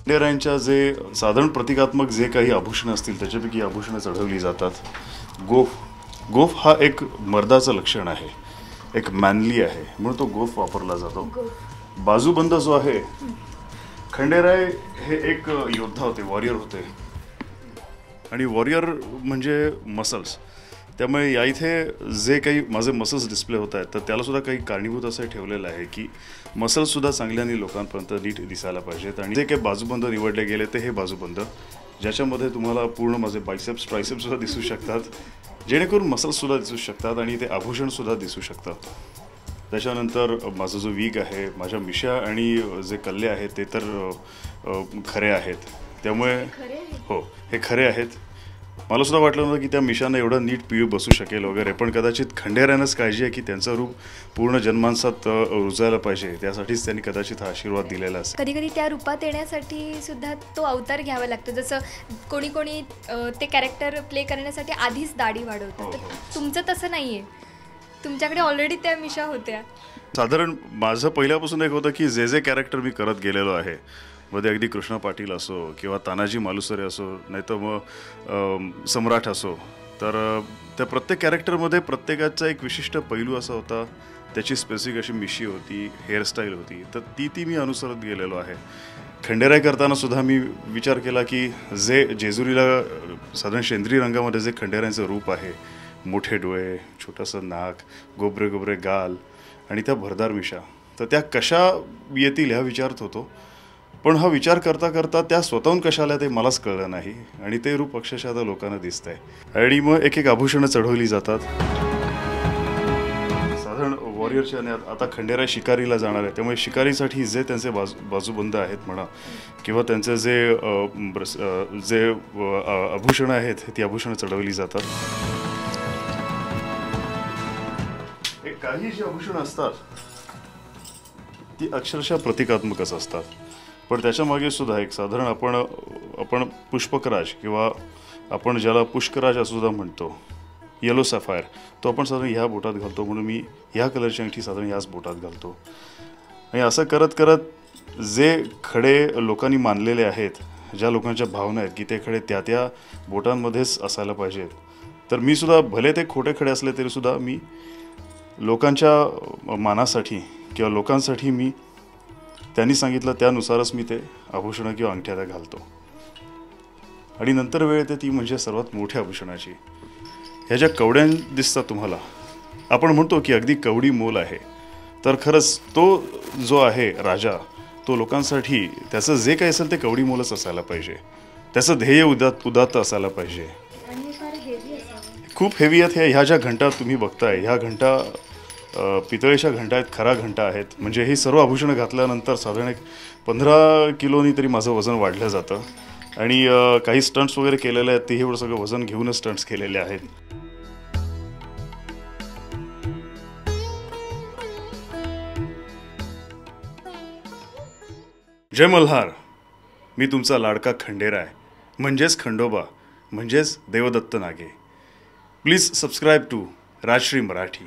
खंडेरायांच्या जे साधारण प्रतिकात्मक जे काही आभूषणं असतील त्याच्यापैकी आभूषणं चढवली जातात. गोफ हा एक मर्दाचं लक्षण आहे, एक मॅनली आहे, म्हणून तो गोफ वापरला जातो. बाजूबंद जो आहे, खंडेराय हे एक योद्धा होते, वॉरियर होते आणि वॉरियर म्हणजे मसल्स. त्यामुळे या इथे जे काही माझे मसल्स डिस्प्ले होत आहेत तर त्यालासुद्धा काही कारणीभूत असं ठेवलेलं आहे की मसल्ससुद्धा चांगल्याने लोकांपर्यंत नीट दिसायला पाहिजेत. आणि जे काही बाजूबंद निवडले गेले ते हे बाजूबंद ज्याच्यामध्ये तुम्हाला पूर्ण माझे बायसेप्स ट्रायसेप्ससुद्धा दिसू शकतात, जेणेकरून मसल्ससुद्धा दिसू शकतात आणि ते आभूषणसुद्धा दिसू शकतात. त्याच्यानंतर माझा जो वीग आहे, माझ्या मिशा आणि जे कल्ले आहेत ते तर खरे आहेत. त्यामुळे हो, हे खरे आहेत. मला सुद्धा वाटलं नव्हतं की त्या मिशांना एवढं नीट पिळू बसू शकेल वगैरे, पण कदाचित खंडेरायांनाच काळजी आहे की त्यांचं रूप पूर्ण जनमानसात रुजायला पाहिजे, त्यासाठीच त्यांनी कदाचित हा आशीर्वाद दिलेला असेल. कधी कधी त्या रूपात येण्यासाठी सुद्धा तो अवतार घ्यावा लागतो. जसं कोणी कोणी ते कॅरेक्टर प्ले करण्यासाठी आधीच दाढी वाढवतात, तर तुमचं तसं नाही आहे, तुमच्याकडे ऑलरेडी त्या मिशा होत्या. साधारण माझं पहिल्यापासून एक होतं की जे कॅरेक्टर मी करत गेलेलो आहे, मध्ये अगदी कृष्णा पाटील असो किंवा तानाजी मालुसरे असो, नाहीतर मग सम्राट असो, तर त्या प्रत्येक कॅरेक्टरमध्ये प्रत्येकाचा एक विशिष्ट पैलू असा होता, त्याची स्पेसिफिक अशी मिशी होती, हेअरस्टाईल होती, तर ती मी अनुसरत गेलेलो आहे. खंडेराय करताना सुद्धा मी विचार केला की जे जेजुरीला साधारण शेंद्री रंगामध्ये जे खंडेरायांचं रूप आहे, मोठे डोळे, छोटंसं नाक, गोबरे गोबरे गाल आणि त्या भरदार मिशा, तर त्या कशा येतील ह्या विचारत होतो. पण हा विचार करता करता त्या स्वतःहून कशा आल्या ते मलाच कळलं नाही आणि ते रूप अक्षरशः आता लोकांना दिसत आहे. आणि मग एक एक आभूषणं चढवली जातात. साधारण वॉरियरच्या आता खंडेराय शिकारीला जाणार आहे, त्यामुळे शिकारीसाठी जे त्यांचे बाजूबंद आहेत म्हणा किंवा त्यांचे जे आभूषणं आहेत ती आभूषणं चढवली जातात. काही जी आभूषणं असतात ती अक्षरशः प्रतिकात्मकच असतात, पण त्याच्यामागे सुद्धा एक साधारण आपण पुष्पकराज किंवा आपण ज्याला पुष्कराज असं सुद्धा म्हणतो, येलो सफायर, तो आपण साधारण ह्या बोटात घालतो, म्हणून मी ह्या कलरची अंगठी साधारण ह्याच बोटात घालतो. आणि असं करत करत जे खडे लोकांनी मानलेले आहेत, ज्या लोकांच्या भावना आहेत की ते खडे त्या बोटांमध्येच असायला पाहिजेत, तर मी सुद्धा भले ते खोटे खडे असले तरीसुद्धा मी लोकांच्या मानासाठी किंवा लोकांसाठी मी त्यांनी सांगितलं त्यानुसारच मी ते आभूषणं किंवा अंगठ्या त्या घालतो. आणि नंतर वेळ येते ती म्हणजे सर्वात मोठ्या आभूषणाची. ह्या ज्या कवड्या दिसतात तुम्हाला, आपण म्हणतो की अगदी कवडी मोल आहे, तर खरंच तो जो आहे राजा, तो लोकांसाठी त्याचं जे काही असेल ते कवडी मोलच असायला पाहिजे, त्याचं ध्येय उदात्त असायला पाहिजे. खूप हेवी आहेत. ह्या ज्या घंटा तुम्ही बघताय, ह्या घंटा पितळेच्या घंटा आहेत, खरा घंटा आहेत. म्हणजे ही सर्व आभूषणं घातल्यानंतर साधारण एक 15 किलोनी तरी माझं वजन वाढलं जातं. आणि काही स्टंट्स वगैरे केलेले आहेत, ते एवढं सगळं वजन घेऊनच स्टंट्स केलेले आहेत. जय मल्हार. मी तुमचा लाडका खंडेराय, म्हणजेच खंडोबा, म्हणजेच Devdatta Nage. Please subscribe to Rajshri Marathi.